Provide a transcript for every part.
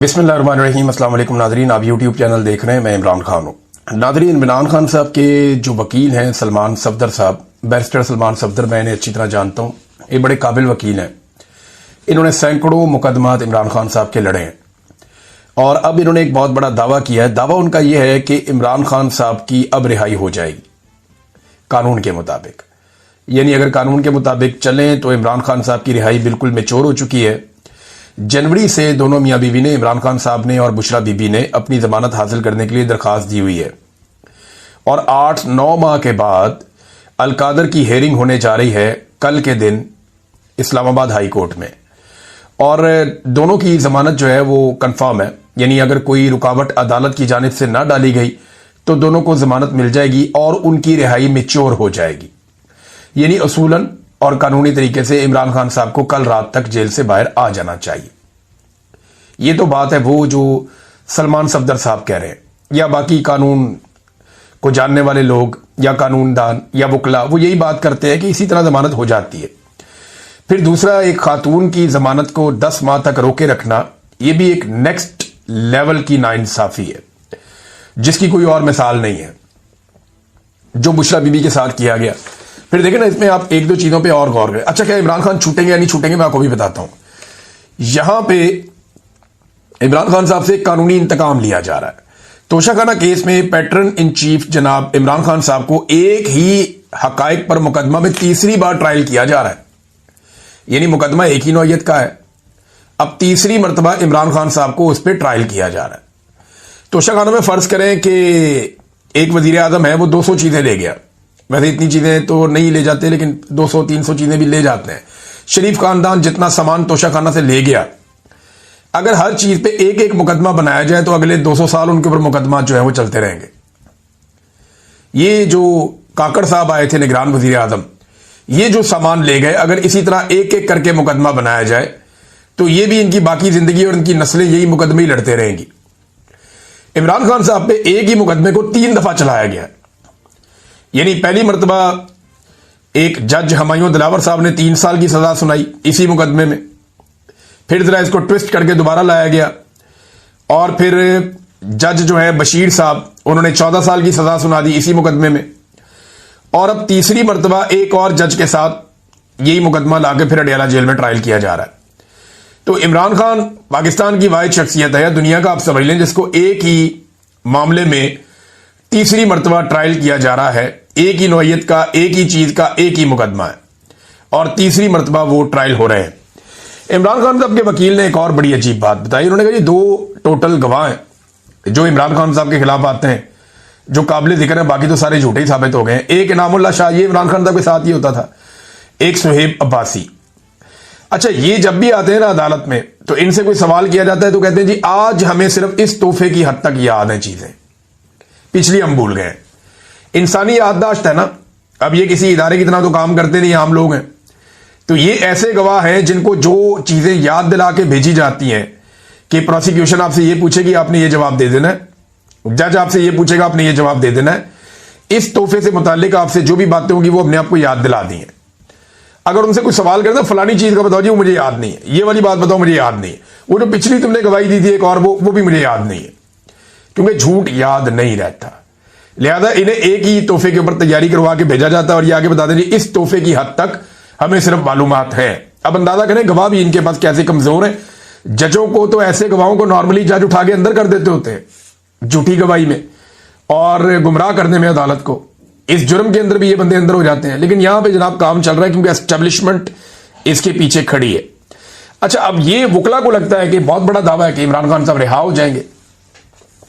बिस्मिल्लाहिर्रहमानिर्रहीम। अस्सलाम वालेकुम नाजरीन, आप यूट्यूब चैनल देख रहे हैं, मैं इमरान खान हूँ। नाजरीन, इमरान खान साहब के जो वकील हैं सलमान सफदर साहब, बैरिस्टर सलमान सफदर, मैं इन्हें अच्छी तरह जानता हूँ। ये बड़े काबिल वकील हैं। इन्होंने सैकड़ों मुकदमात इमरान खान साहब के लड़े हैं और अब इन्होंने एक बहुत बड़ा दावा किया है। दावा उनका यह है कि इमरान खान साहब की अब रिहाई हो जाएगी कानून के मुताबिक। यानी अगर कानून के मुताबिक चलें तो इमरान खान साहब की रिहाई बिल्कुल मैच्योर हो चुकी है। जनवरी से दोनों मियां बीवी ने, इमरान खान साहब ने और बुशरा बीबी ने, अपनी जमानत हासिल करने के लिए दरखास्त दी हुई है और 8-9 माह के बाद अलकादर की हेयरिंग होने जा रही है कल के दिन इस्लामाबाद हाई कोर्ट में। और दोनों की जमानत जो है वो कंफर्म है। यानी अगर कोई रुकावट अदालत की जानिब से ना डाली गई तो दोनों को जमानत मिल जाएगी और उनकी रिहाई मैच्योर हो जाएगी। यानी असूलन और कानूनी तरीके से इमरान खान साहब को कल रात तक जेल से बाहर आ जाना चाहिए। ये तो बात है वो जो सलमान सफदर साहब कह रहे हैं, या बाकी कानून को जानने वाले लोग या कानूनदान या वकला वो यही बात करते हैं कि इसी तरह जमानत हो जाती है। फिर दूसरा, एक खातून की जमानत को 10 माह तक रोके रखना, यह भी एक नेक्स्ट लेवल की नाइंसाफी है जिसकी कोई और मिसाल नहीं है, जो बुशरा बीबी के साथ किया गया। फिर देखें ना, इसमें आप एक दो चीजों पे और गौर करें। अच्छा, क्या इमरान खान छूटेंगे या नहीं छूटेंगे, मैं आपको भी बताता हूं। यहां पे इमरान खान साहब से कानूनी इंतकाम लिया जा रहा है। तोशाखाना केस में पैटर्न इन चीफ जनाब इमरान खान साहब को एक ही हकायक पर मुकदमा में तीसरी बार ट्रायल किया जा रहा है। यानी मुकदमा एक ही नौयत का है, अब तीसरी मरतबा इमरान खान साहब को उस पर ट्रायल किया जा रहा है। तोशाखाना में फर्ज करें कि एक वजीर आजम है, वो 200 चीजें ले गया। वैसे इतनी चीजें तो नहीं ले जाते, लेकिन 200-300 चीजें भी ले जाते हैं। शरीफ खानदान जितना सामान तोशाखाना से ले गया, अगर हर चीज पे एक एक मुकदमा बनाया जाए तो अगले 200 साल उनके ऊपर मुकदमा जो है वो चलते रहेंगे। ये जो काकड़ साहब आए थे निगरान वजीर आजम, ये जो सामान ले गए, अगर इसी तरह एक एक करके मुकदमा बनाया जाए तो ये भी इनकी बाकी जिंदगी और इनकी नस्लें यही मुकदमे ही लड़ते रहेंगी। इमरान खान साहब पे एक ही मुकदमे को 3 दफा चलाया गया। यानी पहली मरतबा एक जज हमायूं दिलावर साहब ने 3 साल की सजा सुनाई इसी मुकदमे में, फिर जरा इसको ट्विस्ट करके दोबारा लाया गया और फिर जज जो है बशीर साहब, उन्होंने 14 साल की सजा सुना दी इसी मुकदमे में। और अब तीसरी मरतबा एक और जज के साथ यही मुकदमा लाके फिर अडियाला जेल में ट्रायल किया जा रहा है। तो इमरान खान पाकिस्तान की वाहिद शख्सियत है, दुनिया का आप समझ लें, जिसको एक ही मामले में तीसरी मरतबा ट्रायल किया जा रहा है। एक ही नौयत का, एक ही चीज का, एक ही मुकदमा है और तीसरी मरतबा वो ट्रायल हो रहे हैं। इमरान खान साहब के वकील ने एक और बड़ी अजीब बात बताई। उन्होंने कहा, ये 2 टोटल गवाह हैं जो इमरान खान साहब के खिलाफ आते हैं, जो काबिल जिक्र है, बाकी तो सारे झूठे ही साबित हो गए हैं। एक इनामुल्लाह शाह, ये इमरान खान साहब के साथ ही होता था। एक सुहेब अब्बासी। अच्छा, ये जब भी आते हैं ना अदालत में तो इनसे कोई सवाल किया जाता है तो कहते हैं जी आज हमें सिर्फ इस तोहफे की हद तक याद है, चीजें पिछली हम भूल गए। इंसानी याददाश्त है ना, अब ये किसी इदारे की तरह तो काम करते नहीं, आम लोग हैं। तो ये ऐसे गवाह हैं जिनको जो चीजें याद दिला के भेजी जाती हैं कि प्रोसिक्यूशन आपसे ये पूछेगी, आपने ये जवाब दे देना है, जज आपसे ये पूछेगा, आपने ये जवाब दे देना है। इस तोहफे से मुतालिक आपसे जो भी बातें होंगी वो अपने आप को याद दिला दी हैं। अगर उनसे कोई सवाल करता, फलानी चीज का बताओ जी, वो मुझे याद नहीं है, ये वाली बात बताओ, मुझे याद नहीं है, वो जो पिछली तुमने गवाही दी थी एक और, वो भी मुझे याद नहीं है, क्योंकि झूठ याद नहीं रहता। लिहाजा इन्हें एक ही तोहफे के ऊपर तैयारी करवा के भेजा जाता है और ये आगे बता दें इस तोहफे की हद तक हमें सिर्फ मालूमात है। अब अंदाजा करें गवाह भी इनके पास कैसे कमजोर है। जजों को तो ऐसे गवाहों को नॉर्मली जज उठा के अंदर कर देते होते हैं झूठी गवाही में और गुमराह करने में अदालत को। इस जुर्म के अंदर भी ये बंदे अंदर हो जाते हैं, लेकिन यहां पे जनाब काम चल रहा है क्योंकि एस्टेब्लिशमेंट इसके पीछे खड़ी है। अच्छा, अब ये वकला को लगता है कि बहुत बड़ा दावा है कि इमरान खान साहब रिहा हो जाएंगे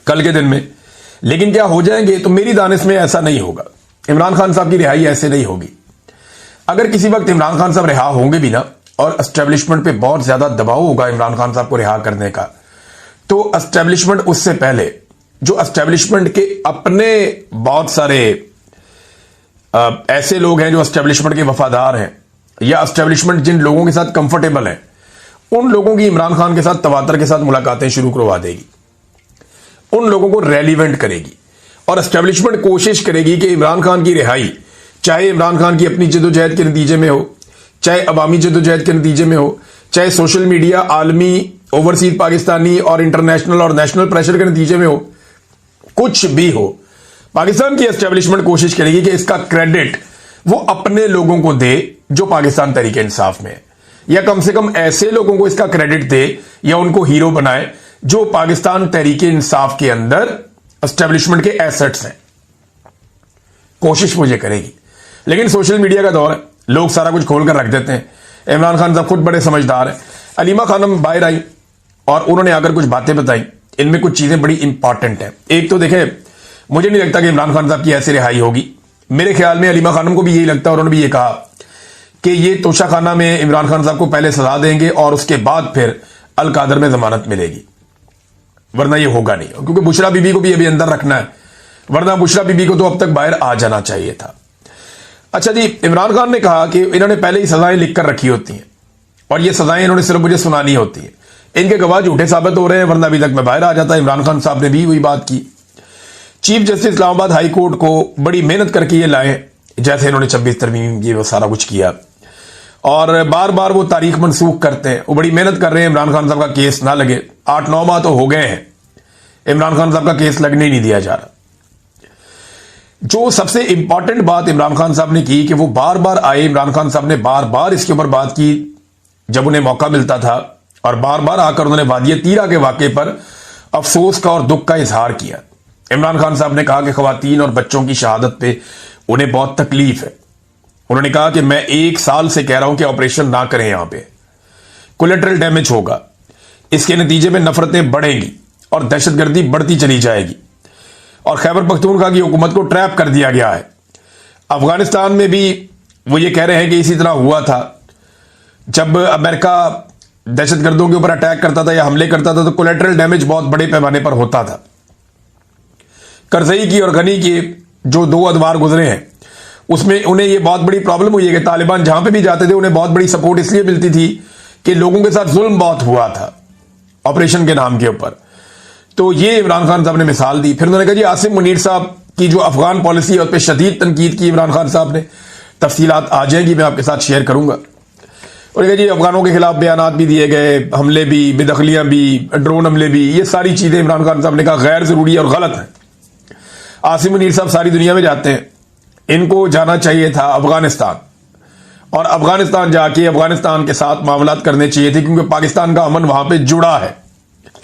कल के दिन में, लेकिन क्या हो जाएंगे? तो मेरी दानिश में ऐसा नहीं होगा। इमरान खान साहब की रिहाई ऐसे नहीं होगी। अगर किसी वक्त इमरान खान साहब रिहा होंगे भी ना और एस्टेब्लिशमेंट पे बहुत ज्यादा दबाव होगा इमरान खान साहब को रिहा करने का, तो एस्टेब्लिशमेंट उससे पहले जो एस्टेब्लिशमेंट के अपने बहुत सारे ऐसे लोग हैं जो एस्टेब्लिशमेंट के वफादार हैं या एस्टेब्लिशमेंट जिन लोगों के साथ कंफर्टेबल है, उन लोगों की इमरान खान के साथ तवातर के साथ मुलाकातें शुरू करवा देगी, उन लोगों को रेलिवेंट करेगी और एस्टेब्लिशमेंट कोशिश करेगी कि इमरान खान की रिहाई, चाहे इमरान खान की अपनी जदोजहद के नतीजे में हो, चाहे अवामी जदोजहद के नतीजे में हो, चाहे सोशल मीडिया, आलमी ओवरसीज पाकिस्तानी और इंटरनेशनल और नेशनल प्रेशर के नतीजे में हो, कुछ भी हो, पाकिस्तान की एस्टेब्लिशमेंट कोशिश करेगी कि इसका क्रेडिट वो अपने लोगों को दे जो पाकिस्तान तहरीक इंसाफ में है, या कम से कम ऐसे लोगों को इसका क्रेडिट दे या उनको हीरो बनाए जो पाकिस्तान तहरीक इंसाफ के अंदर एस्टेब्लिशमेंट के एसेट्स हैं। कोशिश वो ये करेगी। लेकिन सोशल मीडिया का दौर है, लोग सारा कुछ खोल कर रख देते हैं। इमरान खान साहब खुद बड़े समझदार हैं। अलीमा खानम बाहर आई और उन्होंने आकर कुछ बातें बताई, इनमें कुछ चीजें बड़ी इंपॉर्टेंट हैं। एक तो देखें, मुझे नहीं लगता कि इमरान खान साहब की ऐसे रिहाई होगी। मेरे ख्याल में अलीमा खानम को भी यही लगता है और उन्होंने भी ये कहा कि ये तोशाखाना में इमरान खान साहब को पहले सजा देंगे और उसके बाद फिर अल कादर में जमानत मिलेगी, वरना ये होगा नहीं। क्योंकि बुशरा बीबी को भी अभी अंदर रखना है, वरना बुशरा बीबी को तो अब तक बाहर आ जाना चाहिए था। अच्छा जी, इमरान खान ने कहा कि इन्होंने पहले ही सजाएं लिख कर रखी होती हैं और ये सजाएं इन्होंने सिर्फ मुझे सुनानी होती है। इनके गवाह झूठे साबित हो रहे हैं, वरना अभी तक मैं बाहर आ जाता। इमरान खान साहब ने भी वही बात की। Chief justice Islamabad high court को बड़ी मेहनत करके ये लाए, जैसे इन्होंने 26 तरमीम ये वो सारा कुछ किया, और बार बार वो तारीख मनसूख करते हैं। वो बड़ी मेहनत कर रहे हैं इमरान खान साहब का केस ना लगे। 8-9 माह तो हो गए हैं, इमरान खान साहब का केस लगने ही नहीं दिया जा रहा। जो सबसे इंपॉर्टेंट बात इमरान खान साहब ने की कि वो बार बार आए, इमरान खान साहब ने बार बार इसके ऊपर बात की जब उन्हें मौका मिलता था, और बार बार आकर उन्होंने वादिया तीरा के वाकये पर अफसोस का और दुख का इजहार किया। इमरान खान साहब ने कहा कि खवातीन और बच्चों की शहादत पे उन्हें बहुत तकलीफ है। उन्होंने कहा कि मैं 1 साल से कह रहा हूं कि ऑपरेशन ना करें, यहां पे कोलेटरल डैमेज होगा, इसके नतीजे में नफरतें बढ़ेंगी और दहशतगर्दी बढ़ती चली जाएगी, और खैबर पख्तूनख्वा की हुकूमत को ट्रैप कर दिया गया है। अफगानिस्तान में भी वो ये कह रहे हैं कि इसी तरह हुआ था। जब अमेरिका दहशतगर्दों के ऊपर अटैक करता था या हमले करता था तो कोलेटरल डैमेज बहुत बड़े पैमाने पर होता था। करजई की और गनी के जो 2 अदवार गुजरे हैं उसमें उन्हें यह बहुत बड़ी प्रॉब्लम हुई है कि तालिबान जहां पे भी जाते थे उन्हें बहुत बड़ी सपोर्ट इसलिए मिलती थी कि लोगों के साथ जुल्म बहुत हुआ था ऑपरेशन के नाम के ऊपर। तो ये इमरान खान साहब ने मिसाल दी। फिर उन्होंने कहा जी आसिम मुनीर साहब की जो अफगान पॉलिसी है उस पर शदीद तनकीद की इमरान खान साहब ने। तफसीलात आ जाएगी, मैं आपके साथ शेयर करूंगा। और कहा जी अफगानों के खिलाफ बयानात भी दिए गए, हमले भी, बेदखलियां भी, ड्रोन हमले भी, ये सारी चीजें इमरान खान साहब ने कहा गैर जरूरी और गलत है। आसिम मुनीर साहब सारी दुनिया में जाते हैं, इनको जाना चाहिए था अफगानिस्तान, और अफगानिस्तान जाके अफगानिस्तान के साथ मामलात करने चाहिए थे क्योंकि पाकिस्तान का अमन वहां पे जुड़ा है।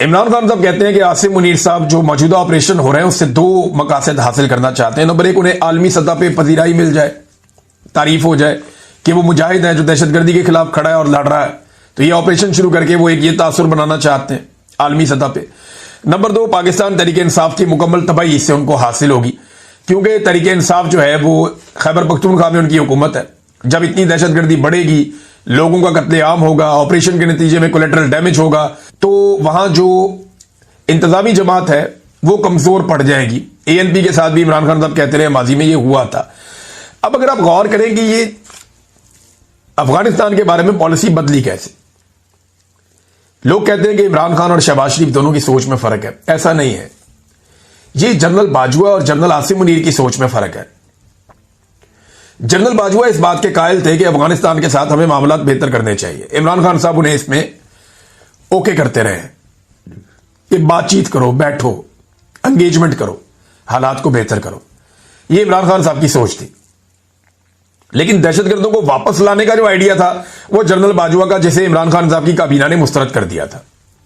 इमरान खान साहब कहते हैं कि आसिम मुनीर साहब जो मौजूदा ऑपरेशन हो रहे हैं उससे 2 मकासद हासिल करना चाहते हैं। नंबर 1, उन्हें आलमी सतह पे पजीराई मिल जाए, तारीफ हो जाए कि वो मुजाहिद है जो दहशतगर्दी के खिलाफ खड़ा है और लड़ रहा है। तो ये ऑपरेशन शुरू करके वो एक ये तासुर बनाना चाहते हैं आलमी सतह पे। नंबर 2, पाकिस्तान तहरीक इंसाफ की मुकम्मल तबाही इससे उनको हासिल होगी, क्योंकि तहरीक इंसाफ जो है वो खैबर पख्तूनख्वा में उनकी हुकूमत है। जब इतनी दहशतगर्दी बढ़ेगी, लोगों का कत्लेआम होगा, ऑपरेशन के नतीजे में कोलेटरल डैमेज होगा, तो वहां जो इंतजामी जमात है वो कमजोर पड़ जाएगी। ANP के साथ भी इमरान खान साहब कहते रहे माजी में ये हुआ था। अब अगर आप गौर करें कि ये अफगानिस्तान के बारे में पॉलिसी बदली कैसे, लोग कहते हैं कि इमरान खान और शहबाज शरीफ दोनों की सोच में फर्क है। ऐसा नहीं है, ये जनरल बाजवा और जनरल आसिम मुनीर की सोच में फर्क है। जनरल बाजवा इस बात के कायल थे कि अफगानिस्तान के साथ हमें मामलात बेहतर करने चाहिए। इमरान खान साहब उन्हें इसमें ओके करते रहे कि बातचीत करो, बैठो, एंगेजमेंट करो, हालात को बेहतर करो। ये इमरान खान साहब की सोच थी। लेकिन दहशतगर्दों को वापस लाने का जो आइडिया था वो जनरल बाजवा का, जिसे इमरान खान साहब की काबीना ने मुस्तरद कर दिया था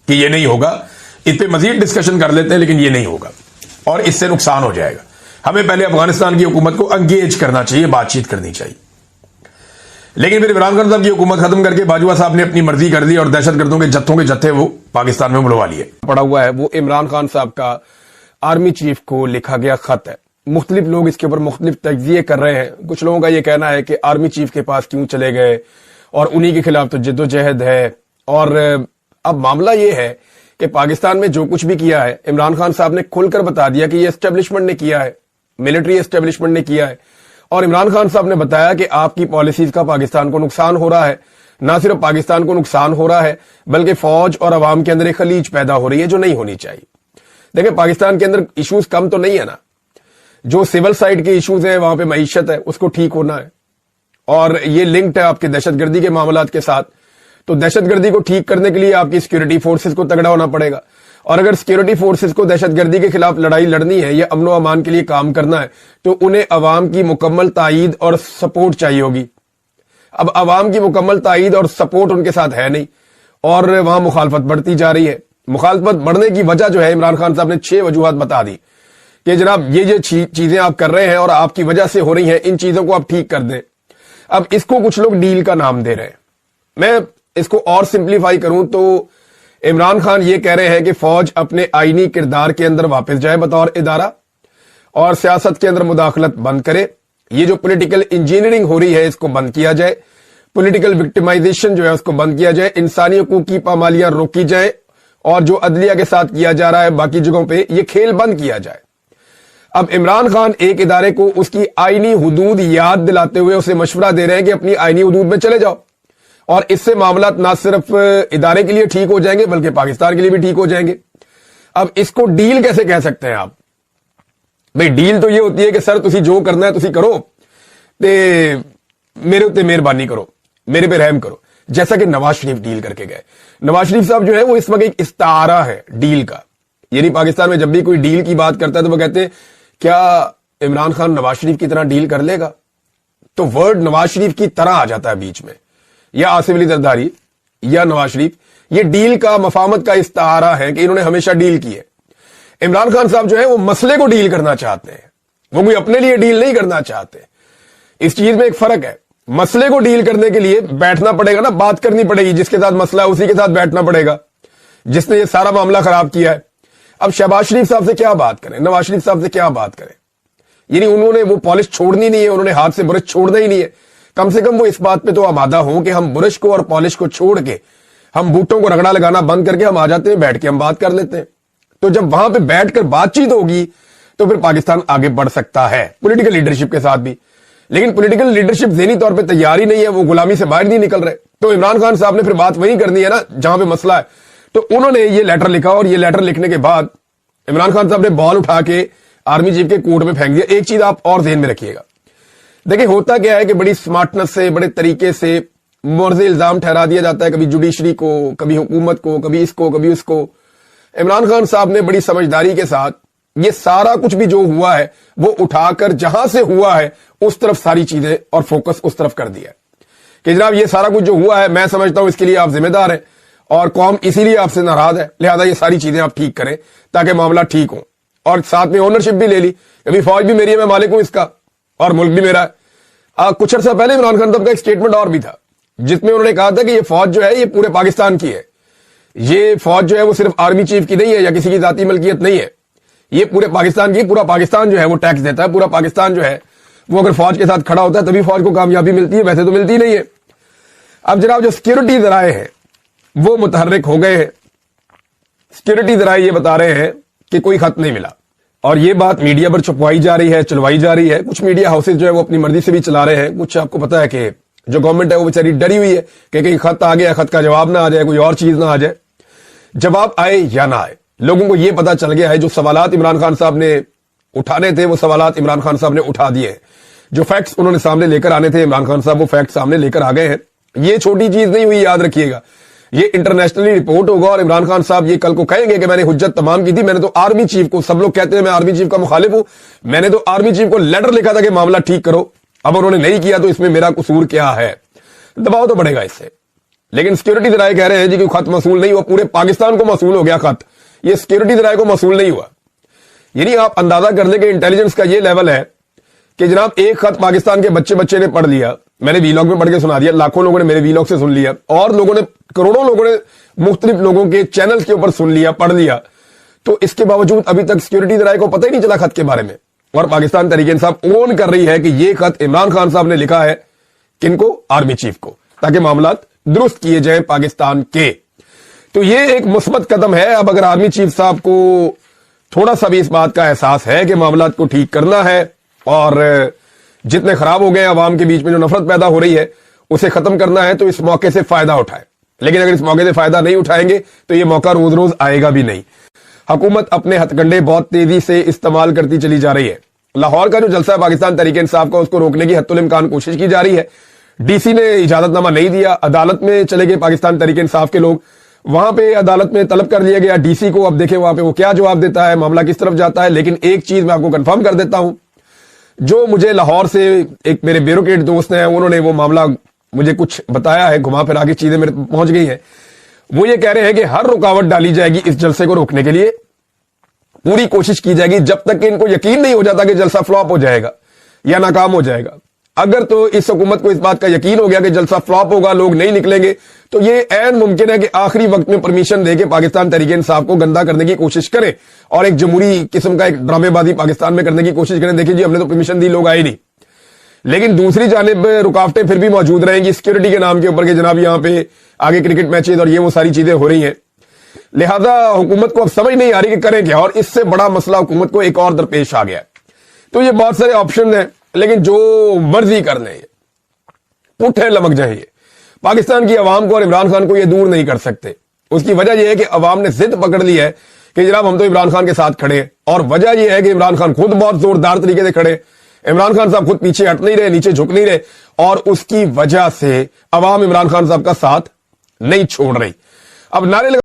कि ये नहीं होगा, इस पे मजीद डिस्कशन कर लेते हैं लेकिन ये नहीं होगा और इससे नुकसान हो जाएगा। हमें पहले अफगानिस्तान की हुकूमत को एंगेज करना चाहिए, बातचीत करनी चाहिए। लेकिन फिर इमरान खान साहब की हुकूमत खत्म करके बाजवा साहब ने अपनी मर्जी कर दी और दहशतगर्दों के जत्थे वो पाकिस्तान में बुलवा लिए। पड़ा हुआ है वो इमरान खान साहब का आर्मी चीफ को लिखा गया खत है। मुख्तलिफ लोग इसके ऊपर मुख्तलिफ तज्जिए कर रहे हैं। कुछ लोगों का यह कहना है कि आर्मी चीफ के पास क्यों चले गए और उन्हीं के खिलाफ तो जिद्दोजहद है। और अब मामला यह है कि पाकिस्तान में जो कुछ भी किया है इमरान खान साहब ने खुलकर बता दिया कि यह एस्टेब्लिशमेंट ने किया है, मिलिट्री एस्टेब्लिशमेंट ने किया है। और इमरान खान साहब ने बताया कि आपकी पॉलिसीज का पाकिस्तान को नुकसान हो रहा है। ना सिर्फ पाकिस्तान को नुकसान हो रहा है बल्कि फौज और अवाम के अंदर एक खलीज पैदा हो रही है जो नहीं होनी चाहिए। देखिए, पाकिस्तान के अंदर इश्यूज कम तो नहीं है ना, जो सिविल साइड के इश्यूज हैं, वहां पे मईशत है, उसको ठीक होना है और ये लिंक्ड है आपके दहशतगर्दी के मामलात के साथ। तो दहशत गर्दी को ठीक करने के लिए आपकी सिक्योरिटी फोर्सेस को तगड़ा होना पड़ेगा। और अगर सिक्योरिटी फोर्सेस को दहशत गर्दी के खिलाफ लड़ाई लड़नी है या अमन व अमान के लिए काम करना है तो उन्हें अवाम की मुकम्मल ताईद और सपोर्ट चाहिए होगी। अब अवाम की मुकम्मल ताईद और सपोर्ट उनके साथ है नहीं और वहां मुखालफत बढ़ती जा रही है। मुखालफत बढ़ने की वजह जो है इमरान खान साहब ने 6 वजूहात बता दी कि जनाब ये चीजें आप कर रहे हैं और आपकी वजह से हो रही हैं, इन चीजों को आप ठीक कर दें। अब इसको कुछ लोग डील का नाम दे रहे हैं। मैं इसको और सिंप्लीफाई करूं तो इमरान खान ये कह रहे हैं कि फौज अपने आईनी किरदार के अंदर वापस जाए बतौर इदारा और सियासत के अंदर मुदाखलत बंद करे। ये जो पॉलिटिकल इंजीनियरिंग हो रही है इसको बंद किया जाए, पॉलिटिकल विक्टिमाइजेशन जो है उसको बंद किया जाए, इंसानी हकूक की पामालियां रोकी जाए और जो अदलिया के साथ किया जा रहा है बाकी जगहों पे ये खेल बंद किया जाए। अब इमरान खान एक इदारे को उसकी आईनी हुदूद याद दिलाते हुए उसे मशवरा दे रहे हैं कि अपनी आईनी हुदूद में चले जाओ और इससे मामला ना सिर्फ इदारे के लिए ठीक हो जाएंगे बल्कि पाकिस्तान के लिए भी ठीक हो जाएंगे। अब इसको डील कैसे कह सकते हैं आप? भाई डील तो ये होती है कि सर तुसी जो करना है तुसी करो ते मेरे उत्ते मेहरबानी करो, मेरे पे रहम करो, जैसा कि नवाज शरीफ डील करके गए। नवाज शरीफ साहब जो है वो इस वक्त एक इस्तारा है डील का। यानी पाकिस्तान में जब भी कोई डील की बात करता है तो वो कहते हैं क्या इमरान खान नवाज शरीफ की तरह डील कर लेगा? तो वर्ड नवाज शरीफ की तरह आ जाता है बीच में, या आसिफ अली जरदारी या नवाज शरीफ। ये डील का मफामत का इस्तारा है कि इन्होंने हमेशा डील की है। इमरान खान साहब जो है वो मसले को डील करना चाहते हैं, वो कोई अपने लिए डील नहीं करना चाहते। इस चीज में एक फर्क है। मसले को डील करने के लिए बैठना पड़ेगा ना, बात करनी पड़ेगी, जिसके साथ मसला है उसी के साथ बैठना पड़ेगा, जिसने ये सारा मामला खराब किया है। अब शहबाज शरीफ साहब से क्या बात करें, नवाज शरीफ साहब से क्या बात करें? यानी उन्होंने वो पॉलिश छोड़नी नहीं है, उन्होंने हाथ से बुरश छोड़ना ही नहीं है। कम से कम वो इस बात पे तो आमादा हो कि हम बुरश को और पॉलिश को छोड़ के हम बूटों को रगड़ा लगाना बंद करके हम आ जाते हैं, बैठ के हम बात कर लेते हैं। तो जब वहां पे बैठकर बातचीत होगी तो फिर पाकिस्तान आगे बढ़ सकता है पॉलिटिकल लीडरशिप के साथ भी। लेकिन पॉलिटिकल लीडरशिप ज़हनी तौर पे तैयार ही नहीं है, वो गुलामी से बाहर नहीं निकल रहे। तो इमरान खान साहब ने फिर बात वही करनी है ना जहां पे मसला है। तो उन्होंने ये लेटर लिखा और ये लेटर लिखने के बाद इमरान खान साहब ने बॉल उठा के आर्मी चीफ के कोर्ट में फेंक दिया। एक चीज आप और ध्यान में रखिएगा, देखिए होता क्या है कि बड़ी स्मार्टनेस से, बड़े तरीके से मुर्ज़े इल्जाम ठहरा दिया जाता है, कभी जुडिशरी को, कभी हुकूमत को, कभी इसको, कभी उसको। इमरान खान साहब ने बड़ी समझदारी के साथ ये सारा कुछ भी जो हुआ है वो उठाकर जहां से हुआ है उस तरफ सारी चीजें और फोकस उस तरफ कर दिया कि जनाब ये सारा कुछ जो हुआ है मैं समझता हूं इसके लिए आप जिम्मेदार हैं और कौम इसीलिए आपसे नाराज है, लिहाजा ये सारी चीजें आप ठीक करें ताकि मामला ठीक हो। और साथ में ओनरशिप भी ले ली, अभी फौज भी मेरी है, मैं मालिक हूं इसका और मुल्क भी मेरा है। कुछ अर्सा पहले इमरान खान साहब का एक स्टेटमेंट और भी था जिसमें उन्होंने कहा था कि ये फौज जो है ये पूरे पाकिस्तान की है, ये फौज जो है वो सिर्फ आर्मी चीफ की नहीं है या किसी की जाती मलकियत नहीं है, ये पूरे पाकिस्तान की। पूरा पाकिस्तान जो है वो टैक्स देता है, पूरा पाकिस्तान जो है वो अगर फौज के साथ खड़ा होता है तभी फौज को कामयाबी मिलती है, वैसे तो मिलती नहीं है। अब जनाब जो सिक्योरिटी जराए हैं वो मुतहर्रिक हो गए हैं। सिक्योरिटी जराए ये बता रहे हैं कि कोई खत नहीं मिला और ये बात मीडिया पर छुपवाई जा रही है, चलवाई जा रही है। कुछ मीडिया हाउसेज जो है वो अपनी मर्जी से भी चला रहे हैं। कुछ आपको पता है कि जो गवर्नमेंट है वो बेचारी डरी हुई है कि कहीं खत आ गया, खत का जवाब ना आ जाए, कोई और चीज ना आ जाए। जवाब आए या ना आए, लोगों को यह पता चल गया है जो सवालात इमरान खान साहब ने उठाने थे वो सवालात इमरान खान साहब ने उठा दिए हैं। जो फैक्ट्स उन्होंने सामने लेकर आने थे इमरान खान साहब वो फैक्ट्स सामने लेकर आ गए हैं। ये छोटी चीज नहीं हुई, याद रखिएगा, ये इंटरनेशनली रिपोर्ट होगा और इमरान खान साहब ये कल को कहेंगे कि मैंने हुज्जत तमाम की थी, मैंने तो आर्मी चीफ को, सब लोग कहते हैं मैं आर्मी चीफ का मुखालिफ हूं, मैंने तो आर्मी चीफ को लेटर लिखा था कि मामला ठीक करो, अब उन्होंने नहीं किया तो इसमें मेरा कसूर क्या है? दबाव तो बढ़ेगा इससे। लेकिन सिक्योरिटी जराए कह रहे हैं जी कि खत मसूल नहीं हुआ, पूरे पाकिस्तान को मसूल हो गया खत, ये सिक्योरिटी जराए को मसूल नहीं हुआ। यानी आप अंदाजा कर ले कि इंटेलिजेंस का ये लेवल है कि जनाब एक खत पाकिस्तान के बच्चे ने पढ़ लिया, मैंने वीलॉग में पढ़ के सुना दिया, लाखों लोगों ने मेरे वीलॉग से सुन लिया और लोगों ने, करोड़ों लोगों ने मुख्तलिफ लोगों के चैनल के ऊपर सुन लिया, पढ़ लिया। तो इसके बावजूद अभी तक सिक्योरिटी जराए को पता ही नहीं चला खत के बारे में। और पाकिस्तान तहरीक इंसाफ ओन कर रही है कि यह खत इमरान खान साहब ने लिखा है, किनको? आर्मी चीफ को, ताकि मामला दुरुस्त किए जाए पाकिस्तान के। तो ये एक मुस्बत कदम है। अब अगर आर्मी चीफ साहब को थोड़ा सा भी इस बात का एहसास है कि मामला को ठीक करना है और जितने खराब हो गए अवाम के बीच में जो नफरत पैदा हो रही है उसे खत्म करना है, तो इस मौके से फायदा उठाए। लेकिन अगर इस मौके से फायदा नहीं उठाएंगे तो ये मौका रोज रोज आएगा भी नहीं। हुकूमत अपने हथकंडे बहुत तेजी से इस्तेमाल करती चली जा रही है। लाहौर का जो जलसा है पाकिस्तान तहरीक इंसाफ का, उसको रोकने की हत्तुल इम्कान कोशिश की जा रही है। डीसी ने इजाजतनामा नहीं दिया, अदालत में चले गए पाकिस्तान तहरीक इंसाफ के लोग, वहां पे अदालत में तलब कर लिया गया डीसी को। अब देखें वहां पे वो क्या जवाब देता है, मामला किस तरफ जाता है। लेकिन एक चीज मैं आपको कंफर्म कर देता हूं, जो मुझे लाहौर से एक मेरे ब्यूरोक्रेट दोस्त हैं, उन्होंने वो मामला मुझे कुछ बताया है, घुमा फिरा के चीजें मेरे पहुंच गई हैं। वो ये कह रहे हैं कि हर रुकावट डाली जाएगी इस जलसे को रोकने के लिए, पूरी कोशिश की जाएगी जब तक कि इनको यकीन नहीं हो जाता कि जलसा फ्लॉप हो जाएगा या नाकाम हो जाएगा। अगर तो इस हुकूमत को इस बात का यकीन हो गया कि जलसा फ्लॉप होगा, लोग नहीं निकलेंगे, तो ये ऐन मुमकिन है कि आखिरी वक्त में परमिशन देके पाकिस्तान तहरीक इंसाफ को गंदा करने की कोशिश करें और एक जमहूरी किस्म का एक ड्रामेबाजी पाकिस्तान में करने की कोशिश करें। देखिए जी, हमने तो परमिशन दी, लोग आए नहीं। लेकिन दूसरी जानिब रुकावटें फिर भी मौजूद रहेंगी सिक्योरिटी के नाम के ऊपर कि जनाब यहां पे आगे क्रिकेट मैचेज और ये वो सारी चीजें हो रही हैं। लिहाजा हुकूमत को अब समझ नहीं आ रही कि करें क्या, और इससे बड़ा मसला हुकूमत को एक और दरपेश आ गया है। तो ये बहुत सारे ऑप्शन हैं, लेकिन जो मर्जी कर लें, पुठे लमक जाए, पाकिस्तान की आवाम को और इमरान खान को ये दूर नहीं कर सकते। उसकी वजह यह है कि अवाम ने जिद पकड़ ली है कि जनाब हम तो इमरान खान के साथ खड़े हैं, और वजह यह है कि इमरान खान खुद बहुत जोरदार तरीके से खड़े। इमरान खान साहब खुद पीछे हट नहीं रहे, नीचे झुक नहीं रहे, और उसकी वजह से अवाम इमरान खान साहब का साथ नहीं छोड़ रही। अब नारे